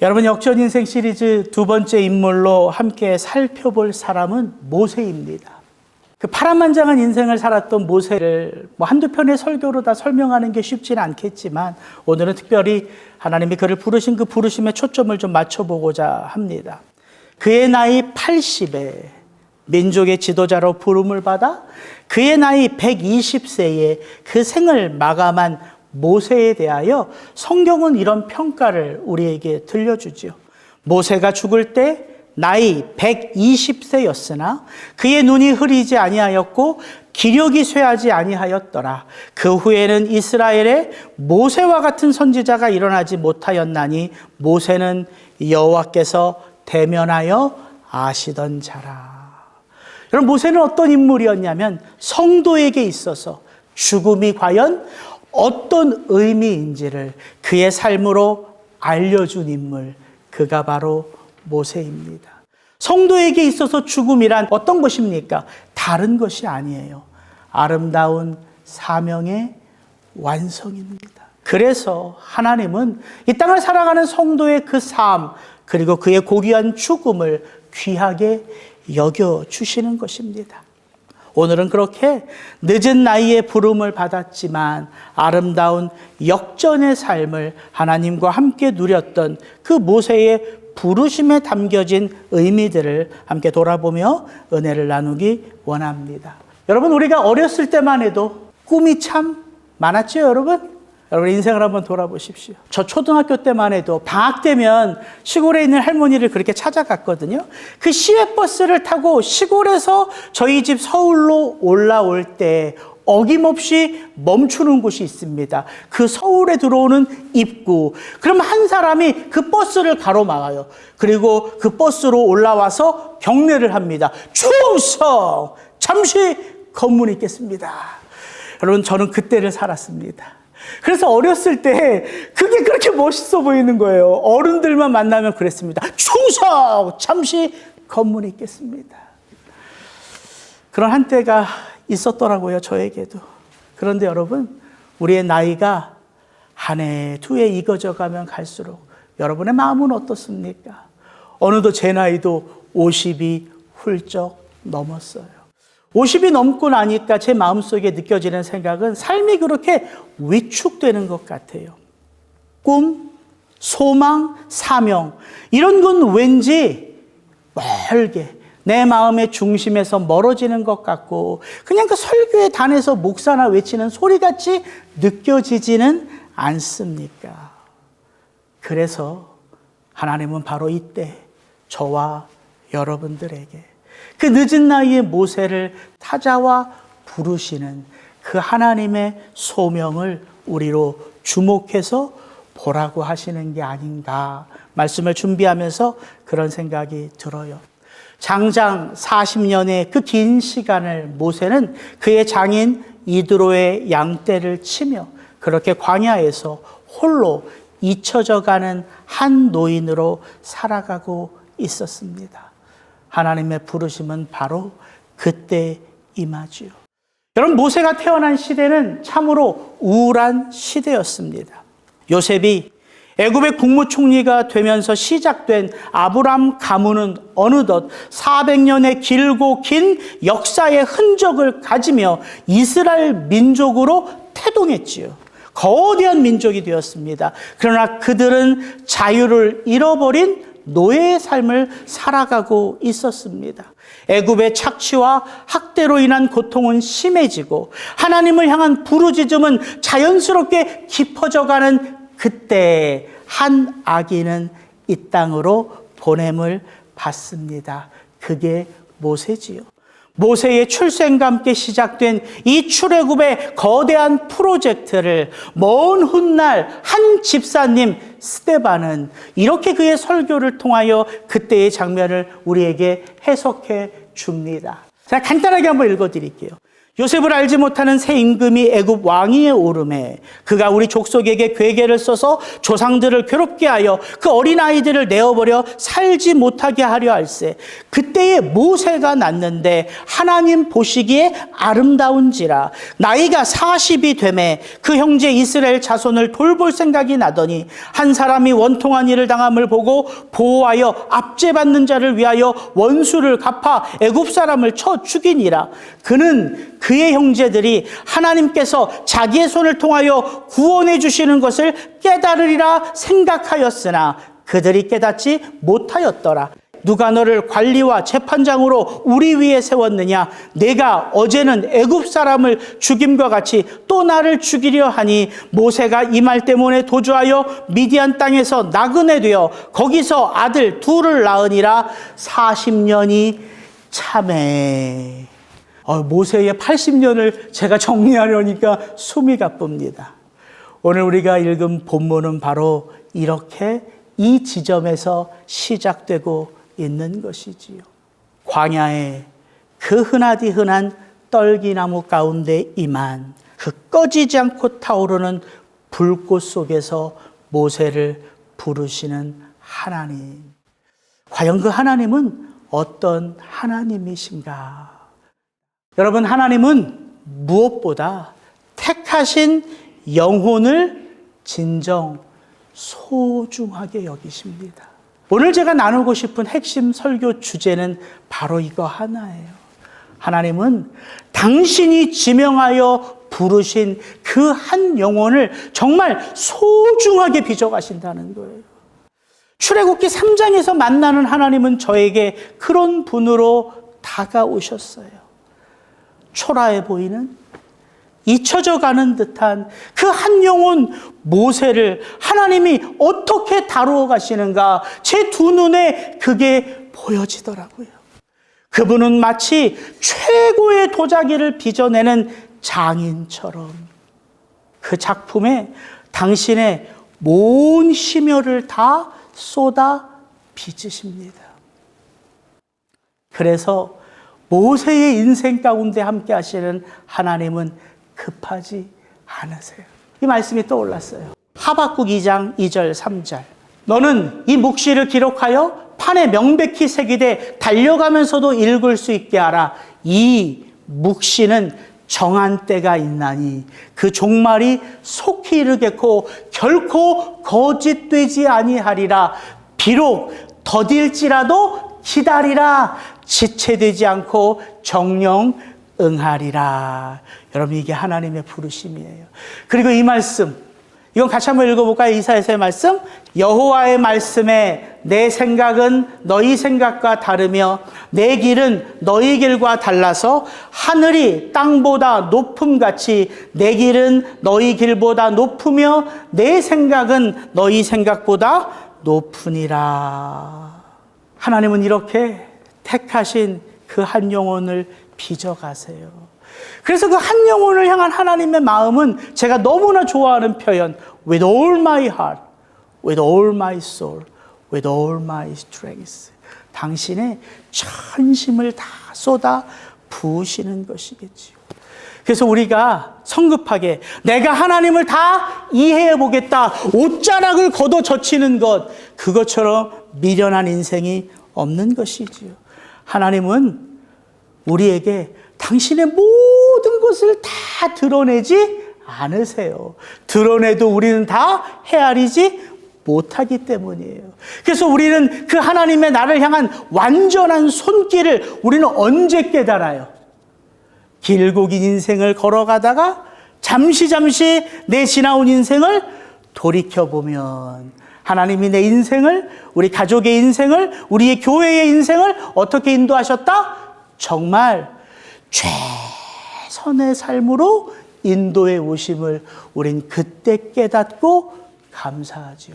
여러분, 역전 인생 시리즈 두 번째 인물로 함께 살펴볼 사람은 모세입니다. 그 파란만장한 인생을 살았던 모세를 한두 편의 설교로 다 설명하는 게 쉽지는 않겠지만 오늘은 특별히 하나님이 그를 부르신 그 부르심에 초점을 좀 맞춰보고자 합니다. 그의 나이 80에 민족의 지도자로 부름을 받아 그의 나이 120세에 그 생을 마감한 모세에 대하여 성경은 이런 평가를 우리에게 들려주지요. 모세가 죽을 때 나이 120세였으나 그의 눈이 흐리지 아니하였고 기력이 쇠하지 아니하였더라. 그 후에는 이스라엘에 모세와 같은 선지자가 일어나지 못하였나니 모세는 여호와께서 대면하여 아시던 자라. 여러분, 모세는 어떤 인물이었냐면 성도에게 있어서 죽음이 과연 어떤 의미인지를 그의 삶으로 알려준 인물, 그가 바로 모세입니다. 성도에게 있어서 죽음이란 어떤 것입니까? 다른 것이 아니에요. 아름다운 사명의 완성입니다. 그래서 하나님은 이 땅을 살아가는 성도의 그 삶, 그리고 그의 고귀한 죽음을 귀하게 여겨주시는 것입니다. 오늘은 그렇게 늦은 나이에 부름을 받았지만 아름다운 역전의 삶을 하나님과 함께 누렸던 그 모세의 부르심에 담겨진 의미들을 함께 돌아보며 은혜를 나누기 원합니다. 여러분, 우리가 어렸을 때만 해도 꿈이 참 많았죠, 여러분? 여러분, 인생을 한번 돌아보십시오. 저 초등학교 때만 해도 방학 되면 시골에 있는 할머니를 그렇게 찾아갔거든요. 그 시외버스를 타고 시골에서 저희 집 서울로 올라올 때 어김없이 멈추는 곳이 있습니다. 그 서울에 들어오는 입구. 그럼 한 사람이 그 버스를 가로막아요. 그리고 그 버스로 올라와서 경례를 합니다. 충성! 잠시 검문이 있겠습니다. 여러분, 저는 그때를 살았습니다. 그래서 어렸을 때 그게 그렇게 멋있어 보이는 거예요. 어른들만 만나면 그랬습니다. 충성! 잠시 검문이 있겠습니다. 그런 한때가 있었더라고요, 저에게도. 그런데 여러분, 우리의 나이가 한 해, 두 해 익어져 가면 갈수록 여러분의 마음은 어떻습니까? 어느덧 제 나이도 50이 훌쩍 넘었어요. 50이 넘고 나니까 제 마음속에 느껴지는 생각은 삶이 그렇게 위축되는 것 같아요. 꿈, 소망, 사명, 이런 건 왠지 멀게 내 마음의 중심에서 멀어지는 것 같고 그냥 그 설교의 단에서 목사나 외치는 소리같이 느껴지지는 않습니까? 그래서 하나님은 바로 이때 저와 여러분들에게 그 늦은 나이에 모세를 찾아와 부르시는 그 하나님의 소명을 우리로 주목해서 보라고 하시는 게 아닌가, 말씀을 준비하면서 그런 생각이 들어요. 장장 40년의 그 긴 시간을 모세는 그의 장인 이드로의 양떼를 치며 그렇게 광야에서 홀로 잊혀져 가는 한 노인으로 살아가고 있었습니다. 하나님의 부르심은 바로 그때 임하지요. 여러분, 모세가 태어난 시대는 참으로 우울한 시대였습니다. 요셉이 애굽의 국무총리가 되면서 시작된 아브람 가문은 어느덧 400년의 길고 긴 역사의 흔적을 가지며 이스라엘 민족으로 태동했지요. 거대한 민족이 되었습니다. 그러나 그들은 자유를 잃어버린 노예의 삶을 살아가고 있었습니다. 애굽의 착취와 학대로 인한 고통은 심해지고 하나님을 향한 부르짖음은 자연스럽게 깊어져가는 그때 한 아기는 이 땅으로 보냄을 받습니다. 그게 모세지요. 모세의 출생과 함께 시작된 이 출애굽의 거대한 프로젝트를 먼 훗날 한 집사님 스데반은 이렇게 그의 설교를 통하여 그때의 장면을 우리에게 해석해 줍니다. 자, 간단하게 한번 읽어드릴게요. 요셉을 알지 못하는 새 임금이 애굽 왕위에 오르매 그가 우리 족속에게 괴계를 써서 조상들을 괴롭게 하여 그 어린아이들을 내어버려 살지 못하게 하려 할세. 그때에 모세가 났는데 하나님 보시기에 아름다운지라. 나이가 40이 되매 그 형제 이스라엘 자손을 돌볼 생각이 나더니 한 사람이 원통한 일을 당함을 보고 보호하여 압제받는 자를 위하여 원수를 갚아 애굽 사람을 쳐 죽이니라. 그는 그의 형제들이 하나님께서 자기의 손을 통하여 구원해 주시는 것을 깨달으리라 생각하였으나 그들이 깨닫지 못하였더라. 누가 너를 관리와 재판장으로 우리 위에 세웠느냐? 내가 어제는 애굽 사람을 죽임과 같이 또 나를 죽이려 하니 모세가 이 말 때문에 도주하여 미디안 땅에서 나그네 되어 거기서 아들 둘을 낳으니라. 40년이 참에. 모세의 80년을 제가 정리하려니까 숨이 가쁩니다. 오늘 우리가 읽은 본문은 바로 이렇게 이 지점에서 시작되고 있는 것이지요. 광야에 그 흔하디 흔한 떨기나무 가운데 임한 그 꺼지지 않고 타오르는 불꽃 속에서 모세를 부르시는 하나님. 과연 그 하나님은 어떤 하나님이신가? 여러분, 하나님은 무엇보다 택하신 영혼을 진정 소중하게 여기십니다. 오늘 제가 나누고 싶은 핵심 설교 주제는 바로 이거 하나예요. 하나님은 당신이 지명하여 부르신 그 한 영혼을 정말 소중하게 빚어가신다는 거예요. 출애굽기 3장에서 만나는 하나님은 저에게 그런 분으로 다가오셨어요. 초라해 보이는, 잊혀져 가는 듯한 그 한 영혼 모세를 하나님이 어떻게 다루어 가시는가 제 두 눈에 그게 보여지더라고요. 그분은 마치 최고의 도자기를 빚어내는 장인처럼 그 작품에 당신의 온 심혈을 다 쏟아 빚으십니다. 그래서 모세의 인생 가운데 함께 하시는 하나님은 급하지 않으세요. 이 말씀이 떠올랐어요. 하박국 2장 2절 3절. 너는 이 묵시를 기록하여 판에 명백히 새기되 달려가면서도 읽을 수 있게 하라. 이 묵시는 정한 때가 있나니 그 종말이 속히 이르겠고 결코 거짓되지 아니하리라. 비록 더딜지라도 기다리라. 지체되지 않고 정령 응하리라. 여러분, 이게 하나님의 부르심이에요. 그리고 이 말씀, 이건 같이 한번 읽어볼까요? 이사야서의 말씀. 여호와의 말씀에 내 생각은 너희 생각과 다르며 내 길은 너희 길과 달라서 하늘이 땅보다 높음같이 내 길은 너희 길보다 높으며 내 생각은 너희 생각보다 높으니라. 하나님은 이렇게 택하신 그 한 영혼을 빚어가세요. 그래서 그 한 영혼을 향한 하나님의 마음은 제가 너무나 좋아하는 표현, with all my heart, with all my soul, with all my strength. 당신의 전심을 다 쏟아 부으시는 것이겠지요. 그래서 우리가 성급하게 내가 하나님을 다 이해해 보겠다, 옷자락을 걷어 젖히는 것, 그것처럼 미련한 인생이 없는 것이지요. 하나님은 우리에게 당신의 모든 것을 다 드러내지 않으세요. 드러내도 우리는 다 헤아리지 못하기 때문이에요. 그래서 우리는 그 하나님의 나를 향한 완전한 손길을 우리는 언제 깨달아요? 길고 긴 인생을 걸어가다가 잠시 내 지나온 인생을 돌이켜보면 하나님이 내 인생을, 우리 가족의 인생을, 우리의 교회의 인생을 어떻게 인도하셨다? 정말 최선의 삶으로 인도해 오심을 우린 그때 깨닫고 감사하죠.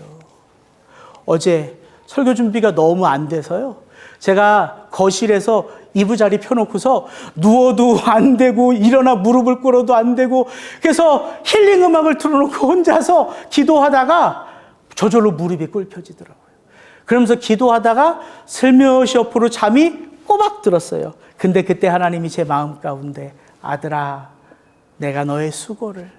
어제 설교 준비가 너무 안 돼서요. 제가 거실에서 이부자리 펴놓고서 누워도 안 되고 일어나 무릎을 꿇어도 안 되고 그래서 힐링 음악을 틀어놓고 혼자서 기도하다가 저절로 무릎이 꿇혀지더라고요. 그러면서 기도하다가 슬며시 옆으로 잠이 꼬박 들었어요. 근데 그때 하나님이 제 마음 가운데 아들아, 내가 너의 수고를,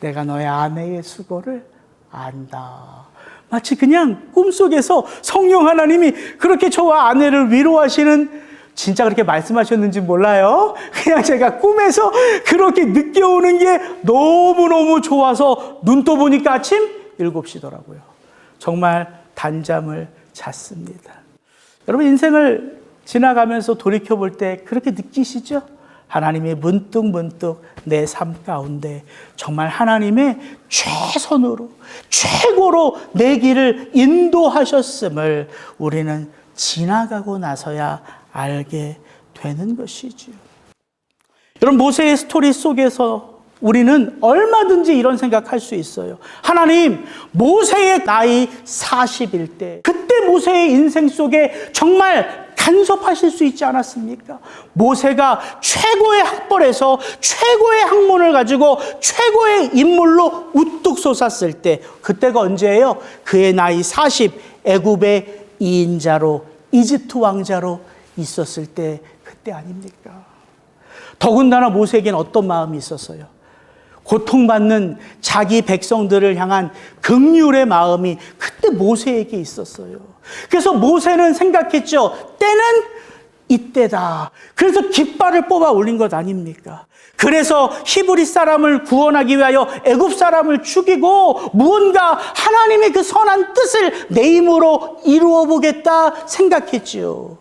내가 너의 아내의 수고를 안다. 마치 그냥 꿈속에서 성령 하나님이 그렇게 저와 아내를 위로하시는, 진짜 그렇게 말씀하셨는지 몰라요. 그냥 제가 꿈에서 그렇게 늦게 오는 게 너무너무 좋아서 눈 떠보니까 아침 7시더라고요. 정말 단잠을 잤습니다. 여러분, 인생을 지나가면서 돌이켜볼 때 그렇게 느끼시죠? 하나님이 문득문득 내 삶 가운데 정말 하나님의 최선으로, 최고로 내 길을 인도하셨음을 우리는 지나가고 나서야 알게 되는 것이지요. 여러분, 모세의 스토리 속에서 우리는 얼마든지 이런 생각할 수 있어요. 하나님, 모세의 나이 40일 때, 그때 모세의 인생 속에 정말 간섭하실 수 있지 않았습니까? 모세가 최고의 학벌에서 최고의 학문을 가지고 최고의 인물로 우뚝 솟았을 때, 그때가 언제예요? 그의 나이 40, 애굽의 2인자로, 이집트 왕자로 있었을 때, 그때 아닙니까? 더군다나 모세에게는 어떤 마음이 있었어요? 고통받는 자기 백성들을 향한 긍휼의 마음이 그때 모세에게 있었어요. 그래서 모세는 생각했죠. 때는 이때다. 그래서 깃발을 뽑아 올린 것 아닙니까? 그래서 히브리 사람을 구원하기 위하여 애굽 사람을 죽이고 무언가 하나님의 그 선한 뜻을 내 힘으로 이루어 보겠다 생각했지요.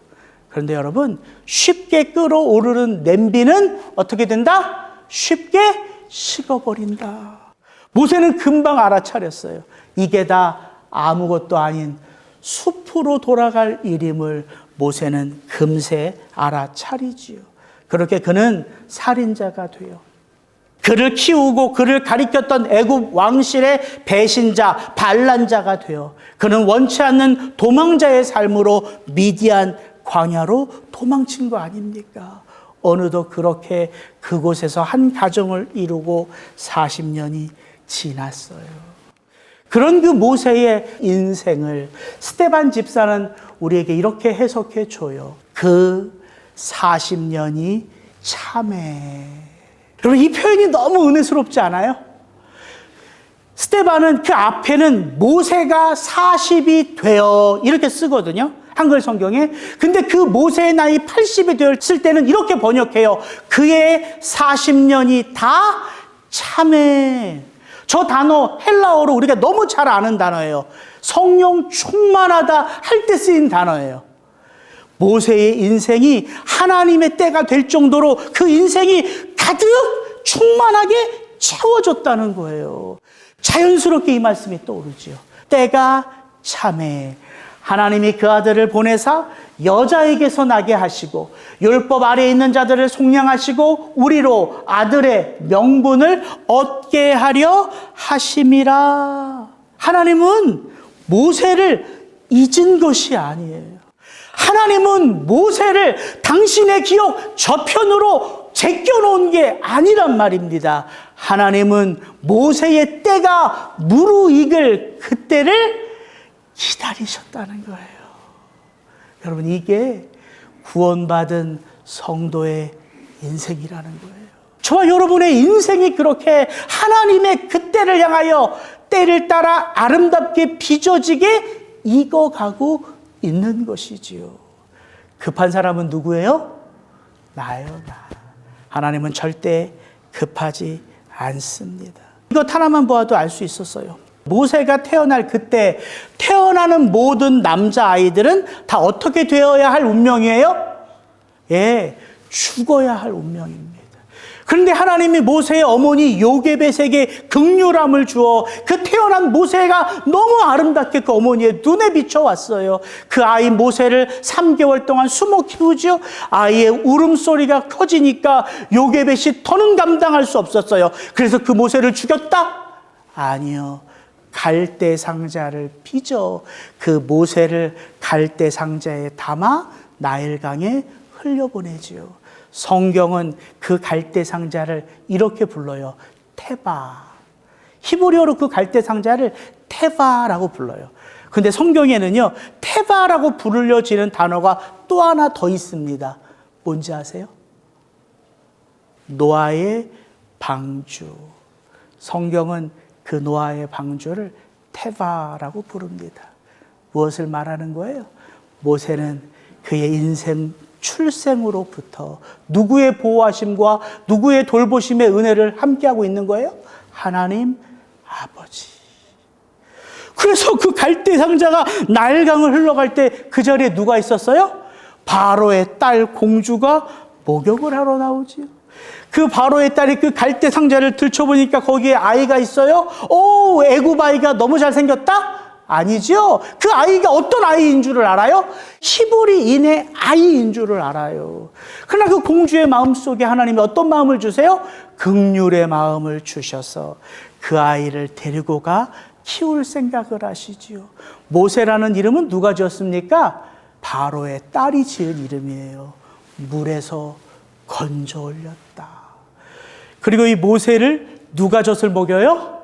그런데 여러분, 쉽게 끓어오르는 냄비는 어떻게 된다? 쉽게 식어버린다. 모세는 금방 알아차렸어요. 이게 다 아무것도 아닌 숲으로 돌아갈 일임을 모세는 금세 알아차리지요. 그렇게 그는 살인자가 돼요. 그를 키우고 그를 가리켰던 애굽 왕실의 배신자, 반란자가 되어 그는 원치 않는 도망자의 삶으로 미디안 광야로 도망친 거 아닙니까? 어느덧 그렇게 그곳에서 한 가정을 이루고 40년이 지났어요. 그런 그 모세의 인생을 스데반 집사는 우리에게 이렇게 해석해 줘요. 그 40년이 참해. 여러분, 이 표현이 너무 은혜스럽지 않아요? 스데반은 그 앞에는 모세가 40이 되어 이렇게 쓰거든요. 한글 성경에. 근데 그 모세의 나이 80이 되었을 때는 이렇게 번역해요. 그의 40년이 다 참해. 저 단어 헬라어로 우리가 너무 잘 아는 단어예요. 성령 충만하다 할 때 쓰인 단어예요. 모세의 인생이 하나님의 때가 될 정도로 그 인생이 가득 충만하게 채워졌다는 거예요. 자연스럽게 이 말씀이 떠오르죠. 때가 참해. 하나님이 그 아들을 보내사 여자에게서 나게 하시고 율법 아래에 있는 자들을 속량하시고 우리로 아들의 명분을 얻게 하려 하심이라. 하나님은 모세를 잊은 것이 아니에요. 하나님은 모세를 당신의 기억 저편으로 제껴놓은 게 아니란 말입니다. 하나님은 모세의 때가 무르익을 그때를 기다리셨다는 거예요. 여러분, 이게 구원받은 성도의 인생이라는 거예요. 저와 여러분의 인생이 그렇게 하나님의 그때를 향하여 때를 따라 아름답게 빚어지게 익어가고 있는 것이지요. 급한 사람은 누구예요? 나예요, 나. 하나님은 절대 급하지 않습니다. 이것 하나만 보아도 알 수 있었어요. 모세가 태어날 그때 태어나는 모든 남자아이들은 다 어떻게 되어야 할 운명이에요? 예, 죽어야 할 운명입니다. 그런데 하나님이 모세의 어머니 요게벳에게 긍휼함을 주어 그 태어난 모세가 너무 아름답게 그 어머니의 눈에 비춰왔어요. 그 아이 모세를 3개월 동안 숨어 키우죠. 아이의 울음소리가 커지니까 요게벳이 더는 감당할 수 없었어요. 그래서 그 모세를 죽였다? 아니요. 갈대 상자를 빚어 그 모세를 갈대 상자에 담아 나일강에 흘려보내지요. 성경은 그 갈대 상자를 이렇게 불러요. 테바. 히브리어로 그 갈대 상자를 테바라고 불러요. 근데 성경에는요, 테바라고 부르려지는 단어가 또 하나 더 있습니다. 뭔지 아세요? 노아의 방주. 성경은 그 노아의 방주를 테바라고 부릅니다. 무엇을 말하는 거예요? 모세는 그의 인생 출생으로부터 누구의 보호하심과 누구의 돌보심의 은혜를 함께하고 있는 거예요? 하나님 아버지. 그래서 그 갈대 상자가 나일강을 흘러갈 때 그 자리에 누가 있었어요? 바로의 딸 공주가 목욕을 하러 나오지요. 그 바로의 딸이 그 갈대 상자를 들춰보니까 거기에 아이가 있어요. 오, 애굽 아이가 너무 잘생겼다? 아니죠. 그 아이가 어떤 아이인 줄을 알아요? 히브리인의 아이인 줄을 알아요. 그러나 그 공주의 마음속에 하나님이 어떤 마음을 주세요? 긍휼의 마음을 주셔서 그 아이를 데리고 가 키울 생각을 하시지요. 모세라는 이름은 누가 지었습니까? 바로의 딸이 지은 이름이에요. 물에서 건져 올렸다. 그리고 이 모세를 누가 젖을 먹여요?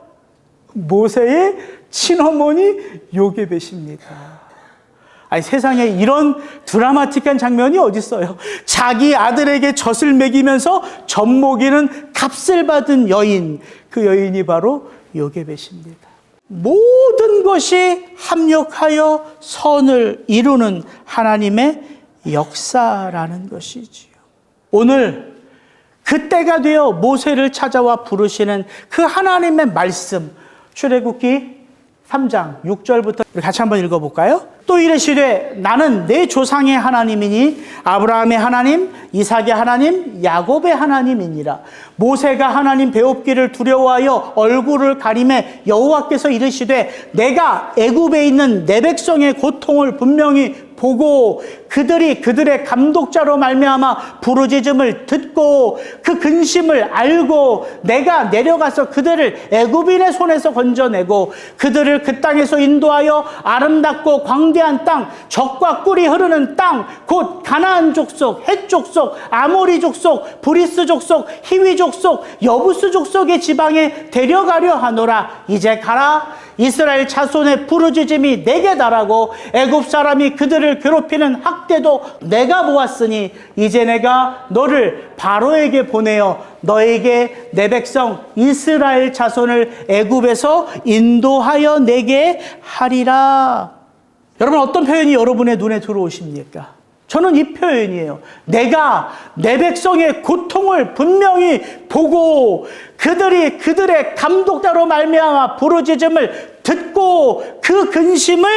모세의 친어머니 요게벳입니다. 아니, 세상에 이런 드라마틱한 장면이 어디 있어요? 자기 아들에게 젖을 먹이면서 젖 먹이는 값을 받은 여인, 그 여인이 바로 요게벳입니다. 모든 것이 합력하여 선을 이루는 하나님의 역사라는 것이지요. 오늘 그때가 되어 모세를 찾아와 부르시는 그 하나님의 말씀, 출애굽기 3장 6절부터 우리 같이 한번 읽어볼까요? 또 이르시되 나는 내 조상의 하나님이니 아브라함의 하나님, 이삭의 하나님, 야곱의 하나님이니라. 모세가 하나님 배웁기를 두려워하여 얼굴을 가리매 여호와께서 이르시되 내가 애굽에 있는 내 백성의 고통을 분명히 보고 그들이 그들의 감독자로 말미암아 부르짖음을 듣고 그 근심을 알고 내가 내려가서 그들을 애굽인의 손에서 건져내고 그들을 그 땅에서 인도하여 아름답고 광대한 땅, 젖과 꿀이 흐르는 땅, 곧 가나안 족속, 헷 족속, 아모리 족속, 브리스 족속, 히위 족속, 여부스 족속의 지방에 데려가려 하노라. 이제 가라. 이스라엘 자손의 부르짖음이 내게 달하고 애굽 사람이 그들을 괴롭히는 학대도 내가 보았으니 이제 내가 너를 바로에게 보내어 너에게 내 백성 이스라엘 자손을 애굽에서 인도하여 내게 하리라. 여러분, 어떤 표현이 여러분의 눈에 들어오십니까? 저는 이 표현이에요. 내가 내 백성의 고통을 분명히 보고 그들이 그들의 감독자로 말미암아 부르짖음을 듣고 그 근심을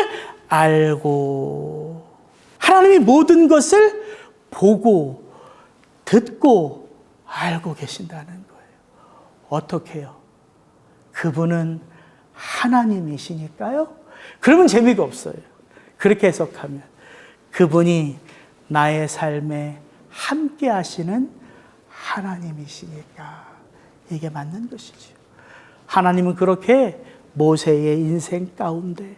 알고. 하나님이 모든 것을 보고 듣고 알고 계신다는 거예요. 어떻게 해요? 그분은 하나님이시니까요. 그러면 재미가 없어요. 그렇게 해석하면 그분이 나의 삶에 함께 하시는 하나님이시니까 이게 맞는 것이죠. 하나님은 그렇게 모세의 인생 가운데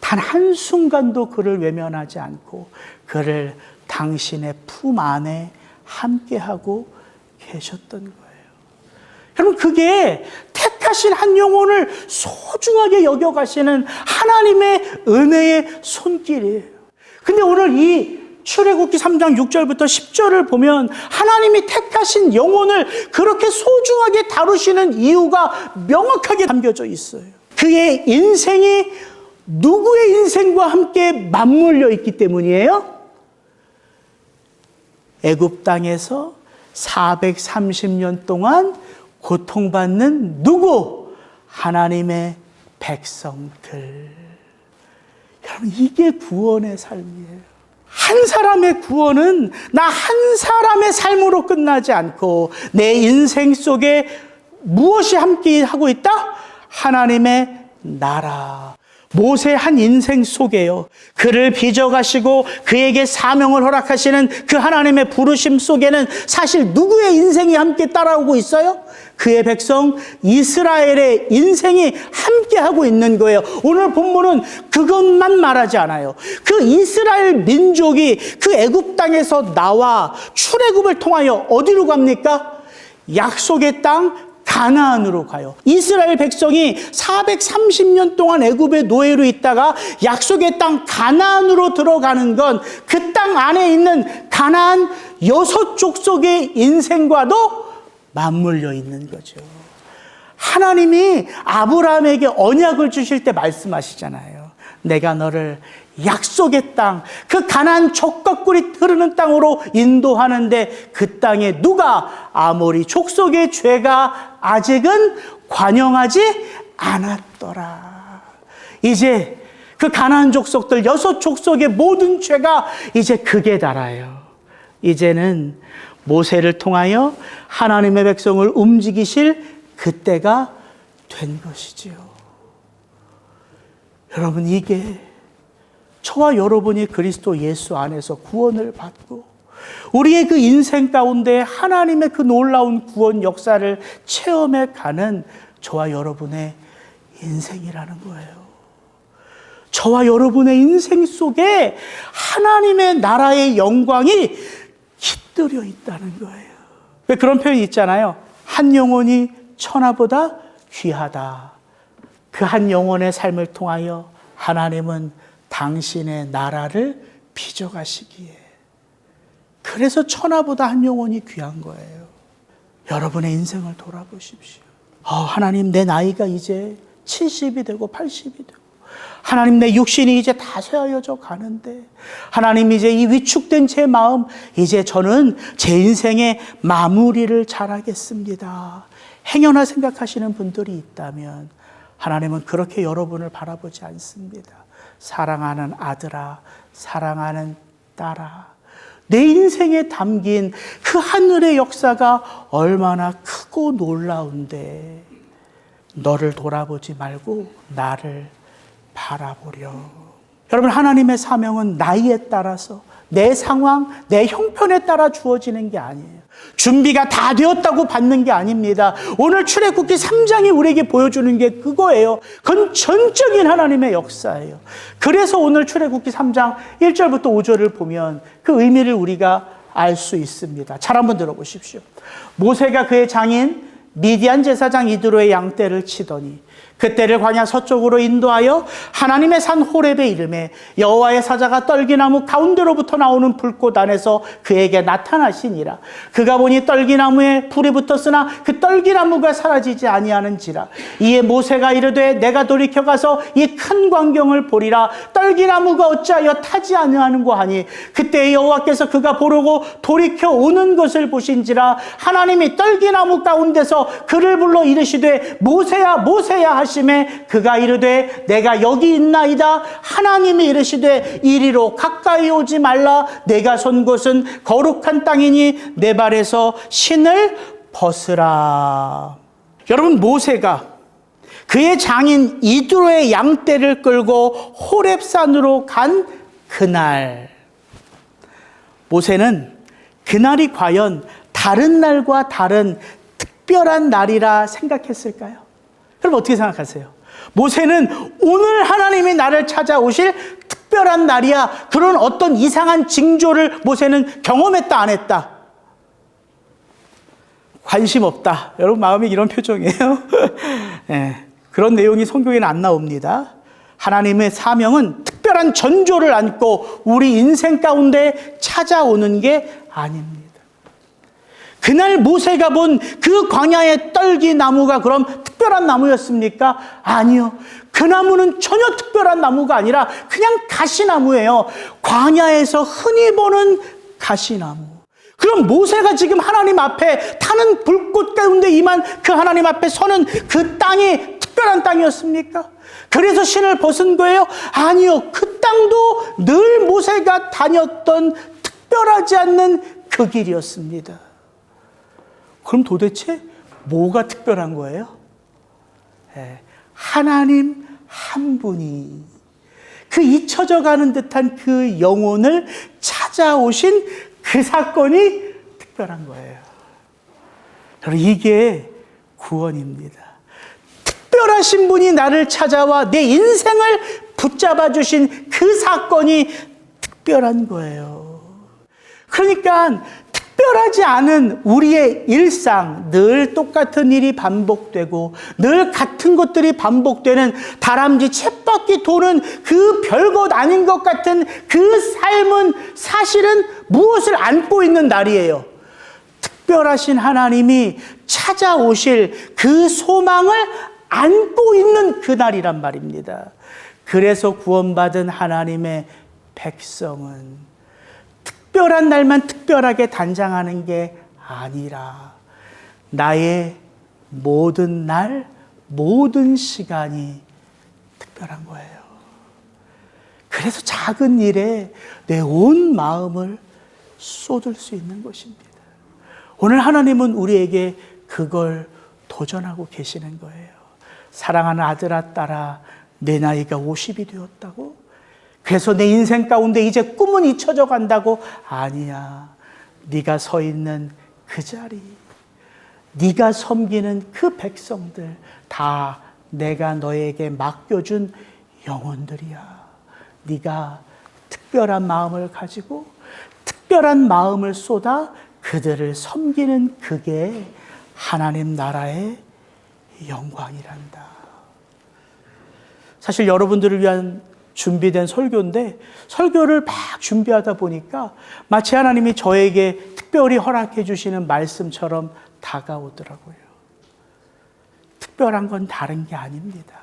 단 한순간도 그를 외면하지 않고 그를 당신의 품 안에 함께하고 계셨던 거예요. 여러분, 그게 택하신 한 영혼을 소중하게 여겨가시는 하나님의 은혜의 손길이에요. 근데 오늘 이 출애굽기 3장 6절부터 10절을 보면 하나님이 택하신 영혼을 그렇게 소중하게 다루시는 이유가 명확하게 담겨져 있어요. 그의 인생이 누구의 인생과 함께 맞물려 있기 때문이에요. 애굽 땅에서 430년 동안 고통받는 누구? 하나님의 백성들. 여러분, 이게 구원의 삶이에요. 한 사람의 구원은 나 한 사람의 삶으로 끝나지 않고 내 인생 속에 무엇이 함께 하고 있다? 하나님의 나라. 모세 한 인생 속에요. 그를 빚어가시고 그에게 사명을 허락하시는 그 하나님의 부르심 속에는 사실 누구의 인생이 함께 따라오고 있어요? 그의 백성 이스라엘의 인생이 함께하고 있는 거예요. 오늘 본문은 그것만 말하지 않아요. 그 이스라엘 민족이 그 애굽 땅에서 나와 출애굽을 통하여 어디로 갑니까? 약속의 땅 가나안으로 가요. 이스라엘 백성이 430년 동안 애굽의 노예로 있다가 약속의 땅 가나안으로 들어가는 건 그 땅 안에 있는 가나안 6 족속의 인생과도 맞물려 있는 거죠. 하나님이 아브라함에게 언약을 주실 때 말씀하시잖아요. 내가 너를 약속의 땅, 그 가나안 젖과 꿀이 흐르는 땅으로 인도하는데 그 땅에 누가 아모리 족속의 죄가 아직은 관영하지 않았더라. 이제 그 가나안 족속들 6족속의 모든 죄가 이제 극에 달아요. 이제는 모세를 통하여 하나님의 백성을 움직이실 그때가 된 것이지요. 여러분, 이게 저와 여러분이 그리스도 예수 안에서 구원을 받고 우리의 그 인생 가운데 하나님의 그 놀라운 구원 역사를 체험해 가는 저와 여러분의 인생이라는 거예요. 저와 여러분의 인생 속에 하나님의 나라의 영광이 깃들여 있다는 거예요. 왜 그런 표현이 있잖아요. 한 영혼이 천하보다 귀하다. 그 한 영혼의 삶을 통하여 하나님은 당신의 나라를 빚어가시기에. 그래서 천하보다 한 영혼이 귀한 거예요. 여러분의 인생을 돌아보십시오. 하나님, 내 나이가 이제 70이 되고 80이 되고 하나님, 내 육신이 이제 다 쇠하여져 가는데 하나님, 이제 이 위축된 제 마음, 이제 저는 제 인생의 마무리를 잘하겠습니다. 행여나 생각하시는 분들이 있다면 하나님은 그렇게 여러분을 바라보지 않습니다. 사랑하는 아들아, 사랑하는 딸아, 내 인생에 담긴 그 하늘의 역사가 얼마나 크고 놀라운데 너를 돌아보지 말고 나를 바라보려. 여러분, 하나님의 사명은 나이에 따라서 내 상황, 내 형편에 따라 주어지는 게 아니에요. 준비가 다 되었다고 받는 게 아닙니다. 오늘 출애굽기 3장이 우리에게 보여주는 게 그거예요. 그건 전적인 하나님의 역사예요. 그래서 오늘 출애굽기 3장 1절부터 5절을 보면 그 의미를 우리가 알 수 있습니다. 잘 한번 들어보십시오. 모세가 그의 장인 미디안 제사장 이드로의 양떼를 치더니 그떼를 광야 서쪽으로 인도하여 하나님의 산 호렙에 이르매 여호와의 사자가 떨기나무 가운데로부터 나오는 불꽃 안에서 그에게 나타나시니라. 그가 보니 떨기나무에 불이 붙었으나 그 떨기나무가 사라지지 아니하는지라. 이에 모세가 이르되 내가 돌이켜 가서 이 큰 광경을 보리라. 떨기나무가 어찌하여 타지 아니하는고 하니 그때 여호와께서 그가 보려고 돌이켜 오는 것을 보신지라. 하나님이 떨기나무 가운데서 그를 불러 이르시되 모세야 모세야 하심에 그가 이르되 내가 여기 있나이다. 하나님이 이르시되 이리로 가까이 오지 말라. 내가 선 곳은 거룩한 땅이니 내 발에서 신을 벗으라. 여러분, 모세가 그의 장인 이드로의 양떼를 끌고 호렙산으로 간 그날, 모세는 그날이 과연 다른 날과 다른 특별한 날이라 생각했을까요? 여러분, 어떻게 생각하세요? 모세는 오늘 하나님이 나를 찾아오실 특별한 날이야, 그런 어떤 이상한 징조를 모세는 경험했다, 안 했다? 관심 없다. 여러분 마음이 이런 표정이에요. 네, 그런 내용이 성경에는 안 나옵니다. 하나님의 사명은 특별한 전조를 안고 우리 인생 가운데 찾아오는 게 아닙니다. 그날 모세가 본 그 광야의 떨기나무가 그럼 특별한 나무였습니까? 아니요. 그 나무는 전혀 특별한 나무가 아니라 그냥 가시나무예요. 광야에서 흔히 보는 가시나무. 그럼 모세가 지금 하나님 앞에 타는 불꽃 가운데 임한 그 하나님 앞에 서는 그 땅이 특별한 땅이었습니까? 그래서 신을 벗은 거예요? 아니요. 그 땅도 늘 모세가 다녔던 특별하지 않는 그 길이었습니다. 그럼 도대체 뭐가 특별한 거예요? 하나님 한 분이 그 잊혀져 가는 듯한 그 영혼을 찾아오신 그 사건이 특별한 거예요. 여러분, 이게 구원입니다. 특별하신 분이 나를 찾아와 내 인생을 붙잡아 주신 그 사건이 특별한 거예요. 그러니까 특별하지 않은 우리의 일상, 늘 똑같은 일이 반복되고 늘 같은 것들이 반복되는 다람쥐 쳇바퀴 도는 그 별것 아닌 것 같은 그 삶은 사실은 무엇을 안고 있는 날이에요? 특별하신 하나님이 찾아오실 그 소망을 안고 있는 그날이란 말입니다. 그래서 구원받은 하나님의 백성은 특별한 날만 특별하게 단장하는 게 아니라 나의 모든 날, 모든 시간이 특별한 거예요. 그래서 작은 일에 내 온 마음을 쏟을 수 있는 것입니다. 오늘 하나님은 우리에게 그걸 도전하고 계시는 거예요. 사랑하는 아들아, 딸아, 내 나이가 50이 되었다고? 그래서 내 인생 가운데 이제 꿈은 잊혀져 간다고? 아니야. 네가 서 있는 그 자리, 네가 섬기는 그 백성들 다 내가 너에게 맡겨준 영혼들이야. 네가 특별한 마음을 가지고 특별한 마음을 쏟아 그들을 섬기는 그게 하나님 나라의 영광이란다. 사실 여러분들을 위한 준비된 설교인데 설교를 막 준비하다 보니까 마치 하나님이 저에게 특별히 허락해 주시는 말씀처럼 다가오더라고요. 특별한 건 다른 게 아닙니다.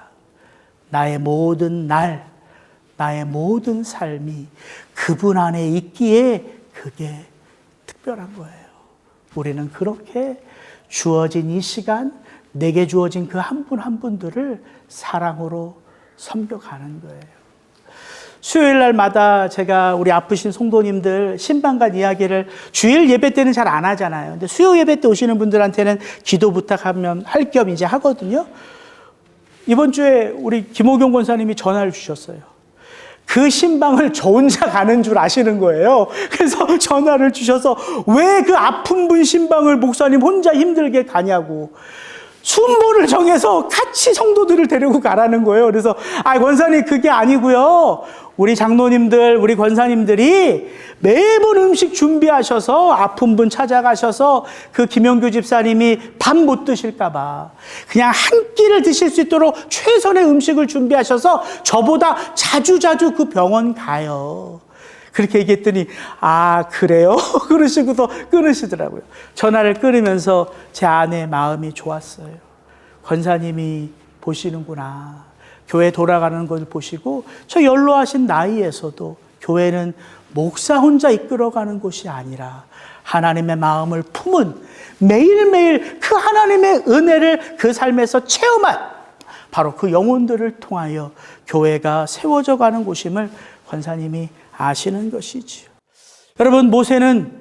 나의 모든 날, 나의 모든 삶이 그분 안에 있기에 그게 특별한 거예요. 우리는 그렇게 주어진 이 시간, 내게 주어진 그 한 분 한 분들을 사랑으로 섬겨가는 거예요. 수요일 날마다 제가 우리 아프신 성도님들 신방간 이야기를 주일 예배 때는 잘 안 하잖아요. 근데 수요 예배 때 오시는 분들한테는 기도 부탁하면 할 겸 이제 하거든요. 이번 주에 우리 김호경 권사님이 전화를 주셨어요. 그 신방을 저 혼자 가는 줄 아시는 거예요. 그래서 전화를 주셔서 왜 그 아픈 분 신방을 목사님 혼자 힘들게 가냐고. 순번을 정해서 같이 성도들을 데리고 가라는 거예요. 그래서 권사님 그게 아니고요. 우리 장로님들, 우리 권사님들이 매번 음식 준비하셔서 아픈 분 찾아가셔서 그 김영규 집사님이 밥 못 드실까 봐 그냥 한 끼를 드실 수 있도록 최선의 음식을 준비하셔서 저보다 자주자주 그 병원 가요. 그렇게 얘기했더니 그래요? 그러시고서 끊으시더라고요. 전화를 끊으면서 제 아내의 마음이 좋았어요. 권사님이 보시는구나. 교회 돌아가는 걸 보시고 저 연로하신 나이에서도 교회는 목사 혼자 이끌어가는 곳이 아니라 하나님의 마음을 품은 매일매일 그 하나님의 은혜를 그 삶에서 체험한 바로 그 영혼들을 통하여 교회가 세워져 가는 곳임을 권사님이 아시는 것이지요. 여러분, 모세는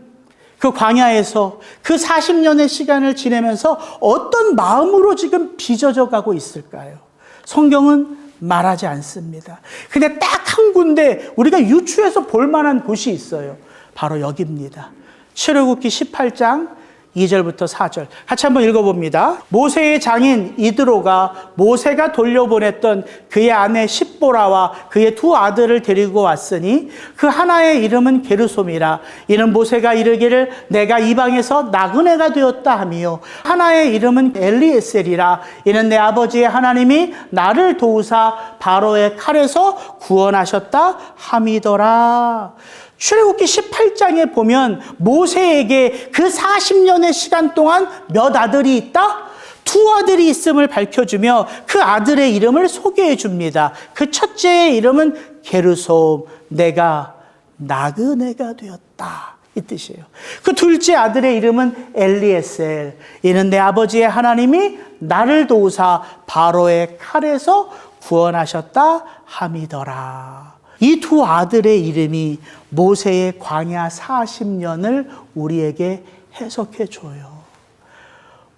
그 광야에서 그 40년의 시간을 지내면서 어떤 마음으로 지금 빚어져 가고 있을까요? 성경은 말하지 않습니다. 근데 딱 한 군데 우리가 유추해서 볼 만한 곳이 있어요. 바로 여기입니다. 출애굽기 18장 2절부터 4절 같이 한번 읽어봅니다. 모세의 장인 이드로가 모세가 돌려보냈던 그의 아내 십보라와 그의 두 아들을 데리고 왔으니 그 하나의 이름은 게르솜이라. 이는 모세가 이르기를 내가 이방에서 나그네가 되었다 하며 하나의 이름은 엘리에셀이라. 이는 내 아버지의 하나님이 나를 도우사 바로의 칼에서 구원하셨다 함이더라. 출애굽기 18장에 보면 모세에게 그 40년의 시간 동안 몇 아들이 있다? 두 아들이 있음을 밝혀주며 그 아들의 이름을 소개해 줍니다. 그 첫째의 이름은 게르솜, 내가 나그네가 되었다, 이 뜻이에요. 그 둘째 아들의 이름은 엘리에셀, 이는 내 아버지의 하나님이 나를 도우사 바로의 칼에서 구원하셨다 함이더라. 이 두 아들의 이름이 모세의 광야 40년을 우리에게 해석해 줘요.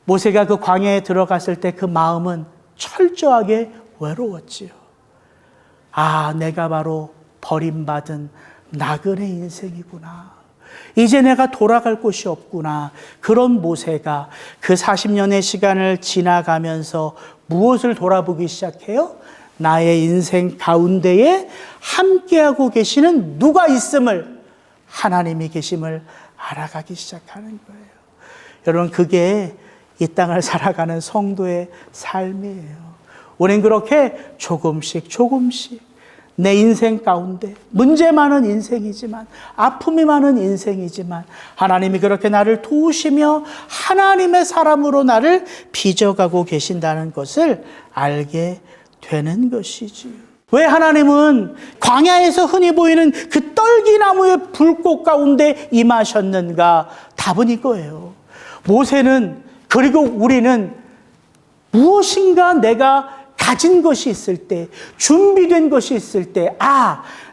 모세가 그 광야에 들어갔을 때 그 마음은 철저하게 외로웠지요. 내가 바로 버림받은 나그네 인생이구나. 이제 내가 돌아갈 곳이 없구나. 그런 모세가 그 40년의 시간을 지나가면서 무엇을 돌아보기 시작해요? 나의 인생 가운데에 함께하고 계시는 누가 있음을, 하나님이 계심을 알아가기 시작하는 거예요. 여러분, 그게 이 땅을 살아가는 성도의 삶이에요. 우린 그렇게 조금씩 내 인생 가운데 문제 많은 인생이지만, 아픔이 많은 인생이지만 하나님이 그렇게 나를 도우시며 하나님의 사람으로 나를 빚어가고 계신다는 것을 알게 되는 것이지요. 왜 하나님은 광야에서 흔히 보이는 그 떨기나무의 불꽃 가운데 임하셨는가? 답은 이거예요. 모세는, 그리고 우리는 무엇인가 내가 가진 것이 있을 때, 준비된 것이 있을 때,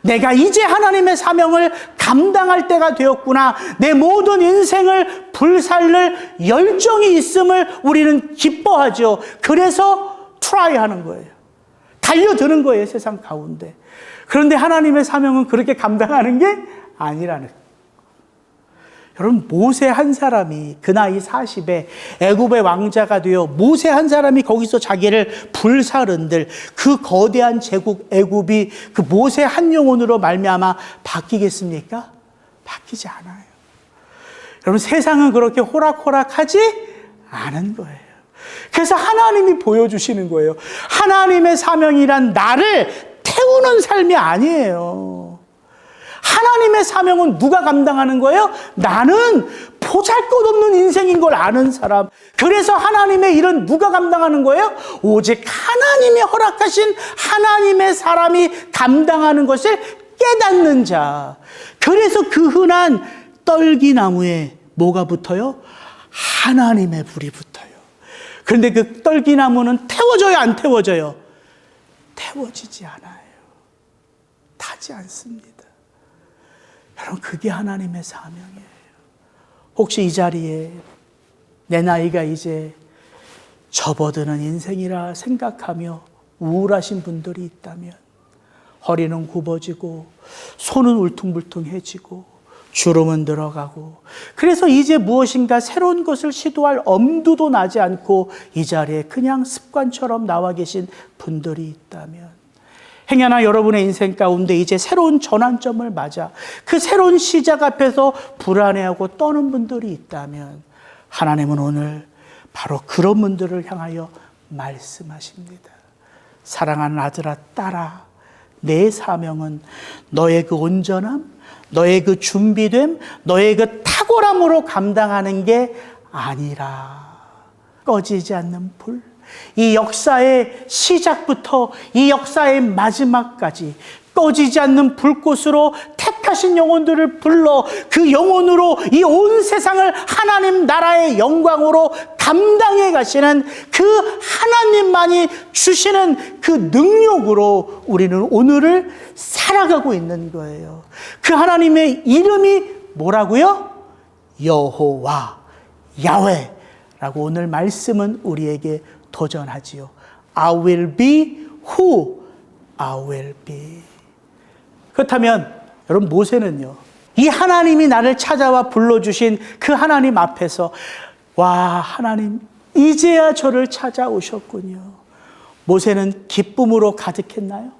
내가 이제 하나님의 사명을 감당할 때가 되었구나, 내 모든 인생을 불살를 열정이 있음을 우리는 기뻐하죠. 그래서 트라이하는 거예요. 달려드는 거예요, 세상 가운데. 그런데 하나님의 사명은 그렇게 감당하는 게 아니라는 거예요. 여러분, 모세 한 사람이 그 나이 40에 애굽의 왕자가 되어 모세 한 사람이 거기서 자기를 불살은들 그 거대한 제국 애굽이 그 모세 한 영혼으로 말미암아 바뀌겠습니까? 바뀌지 않아요. 여러분, 세상은 그렇게 호락호락하지 않은 거예요. 그래서 하나님이 보여주시는 거예요. 하나님의 사명이란 나를 태우는 삶이 아니에요. 하나님의 사명은 누가 감당하는 거예요? 나는 보잘것없는 인생인 걸 아는 사람. 그래서 하나님의 일은 누가 감당하는 거예요? 오직 하나님이 허락하신 하나님의 사람이 감당하는 것을 깨닫는 자. 그래서 그 흔한 떨기나무에 뭐가 붙어요? 하나님의 불이 붙어요. 그런데 그 떨기나무는 태워져요, 안 태워져요? 태워지지 않아요. 타지 않습니다. 여러분, 그게 하나님의 사명이에요. 혹시 이 자리에 내 나이가 이제 접어드는 인생이라 생각하며 우울하신 분들이 있다면, 허리는 굽어지고 손은 울퉁불퉁해지고 주름은 들어가고, 그래서 이제 무엇인가 새로운 것을 시도할 엄두도 나지 않고 이 자리에 그냥 습관처럼 나와 계신 분들이 있다면, 행여나 여러분의 인생 가운데 이제 새로운 전환점을 맞아 그 새로운 시작 앞에서 불안해하고 떠는 분들이 있다면, 하나님은 오늘 바로 그런 분들을 향하여 말씀하십니다. 사랑하는 아들아, 딸아, 내 사명은 너의 그 온전함, 너의 그 준비됨, 너의 그 탁월함으로 감당하는 게 아니라 꺼지지 않는 불, 이 역사의 시작부터 이 역사의 마지막까지 꺼지지 않는 불꽃으로 택하신 영혼들을 불러 그 영혼으로 이 온 세상을 하나님 나라의 영광으로 감당해 가시는 그 하나님만이 주시는 그 능력으로 우리는 오늘을 살아가고 있는 거예요. 그 하나님의 이름이 뭐라고요? 여호와, 야훼라고 오늘 말씀은 우리에게 도전하지요. I will be who I will be. 그렇다면 여러분, 모세는요, 이 하나님이 나를 찾아와 불러주신 그 하나님 앞에서, 와, 하나님 이제야 저를 찾아오셨군요. 모세는 기쁨으로 가득했나요?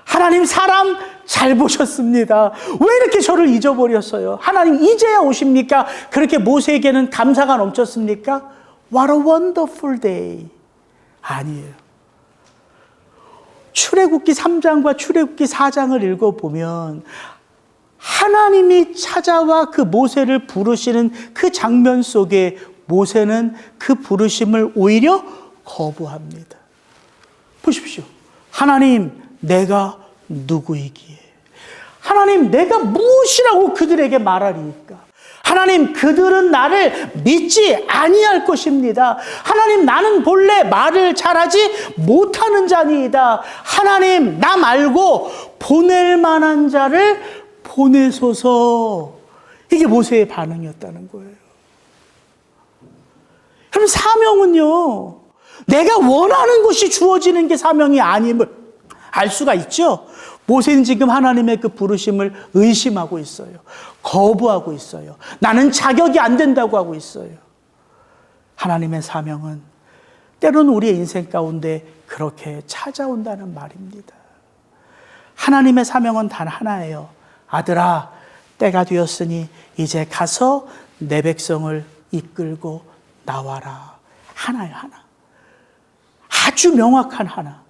하나님 사람 잘 보셨습니다. 왜 이렇게 저를 잊어버렸어요? 하나님 이제야 오십니까? 그렇게 모세에게는 감사가 넘쳤습니까? What a wonderful day. 아니에요. 출애굽기 3장과 출애굽기 4장을 읽어보면 하나님이 찾아와 그 모세를 부르시는 그 장면 속에 모세는 그 부르심을 오히려 거부합니다. 보십시오. 하나님, 내가 누구이기에? 하나님, 내가 무엇이라고 그들에게 말하리이까? 하나님, 그들은 나를 믿지 아니할 것입니다. 하나님, 나는 본래 말을 잘하지 못하는 자니이다. 하나님, 나 말고 보낼 만한 자를 보내소서. 이게 모세의 반응이었다는 거예요. 그럼 사명은요, 내가 원하는 것이 주어지는 게 사명이 아님을 알 수가 있죠. 모세는 지금 하나님의 그 부르심을 의심하고 있어요. 거부하고 있어요. 나는 자격이 안 된다고 하고 있어요. 하나님의 사명은 때로는 우리의 인생 가운데 그렇게 찾아온다는 말입니다. 하나님의 사명은 단 하나예요. 아들아, 때가 되었으니 이제 가서 내 백성을 이끌고 나와라. 하나예요, 하나. 아주 명확한 하나.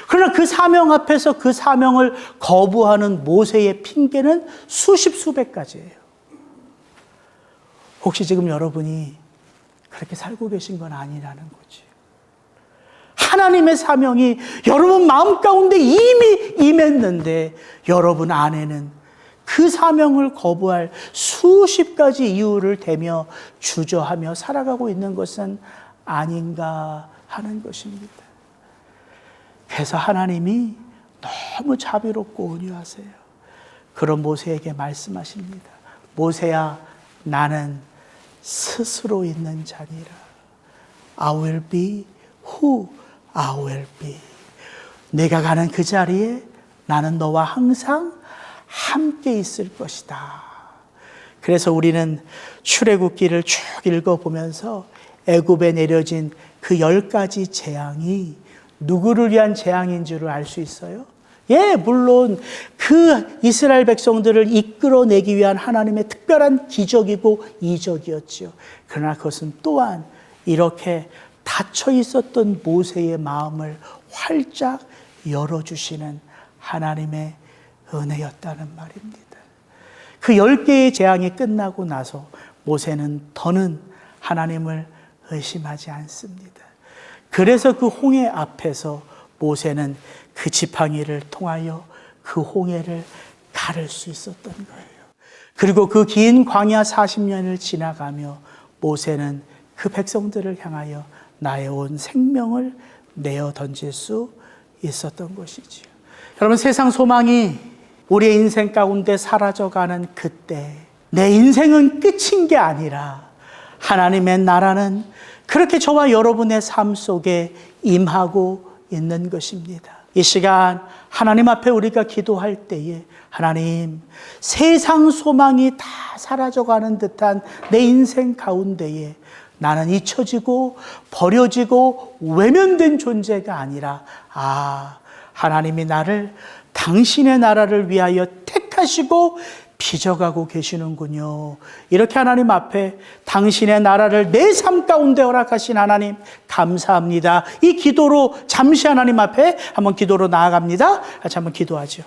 그러나 그 사명 앞에서 그 사명을 거부하는 모세의 핑계는 수십 수백 가지예요. 혹시 지금 여러분이 그렇게 살고 계신 건 아니라는 거지. 하나님의 사명이 여러분 마음 가운데 이미 임했는데 여러분 안에는 그 사명을 거부할 수십 가지 이유를 대며 주저하며 살아가고 있는 것은 아닌가 하는 것입니다. 그래서 하나님이 너무 자비롭고 온유하세요. 그런 모세에게 말씀하십니다. 모세야, 나는 스스로 있는 자니라. I will be who I will be. 내가 가는 그 자리에 나는 너와 항상 함께 있을 것이다. 그래서 우리는 출애굽기를 쭉 읽어보면서 애굽에 내려진 그 10가지 재앙이 누구를 위한 재앙인 줄을 알 수 있어요? 예, 물론 그 이스라엘 백성들을 이끌어내기 위한 하나님의 특별한 기적이고 이적이었지요. 그러나 그것은 또한 이렇게 닫혀 있었던 모세의 마음을 활짝 열어주시는 하나님의 은혜였다는 말입니다. 그 10개의 재앙이 끝나고 나서 모세는 더는 하나님을 의심하지 않습니다. 그래서 그 홍해 앞에서 모세는 그 지팡이를 통하여 그 홍해를 가를 수 있었던 거예요. 그리고 그 긴 광야 40년을 지나가며 모세는 그 백성들을 향하여 나의 온 생명을 내어 던질 수 있었던 것이지요. 여러분, 세상 소망이 우리의 인생 가운데 사라져가는 그때 내 인생은 끝인 게 아니라 하나님의 나라는 그렇게 저와 여러분의 삶 속에 임하고 있는 것입니다. 이 시간 하나님 앞에 우리가 기도할 때에 하나님, 세상 소망이 다 사라져가는 듯한 내 인생 가운데에 나는 잊혀지고 버려지고 외면된 존재가 아니라 하나님이 나를 당신의 나라를 위하여 택하시고 빚어가고 계시는군요. 이렇게 하나님 앞에 당신의 나라를 내 삶 가운데 허락하신 하나님 감사합니다. 이 기도로 잠시 하나님 앞에 한번 기도로 나아갑니다. 같이 한번 기도하죠.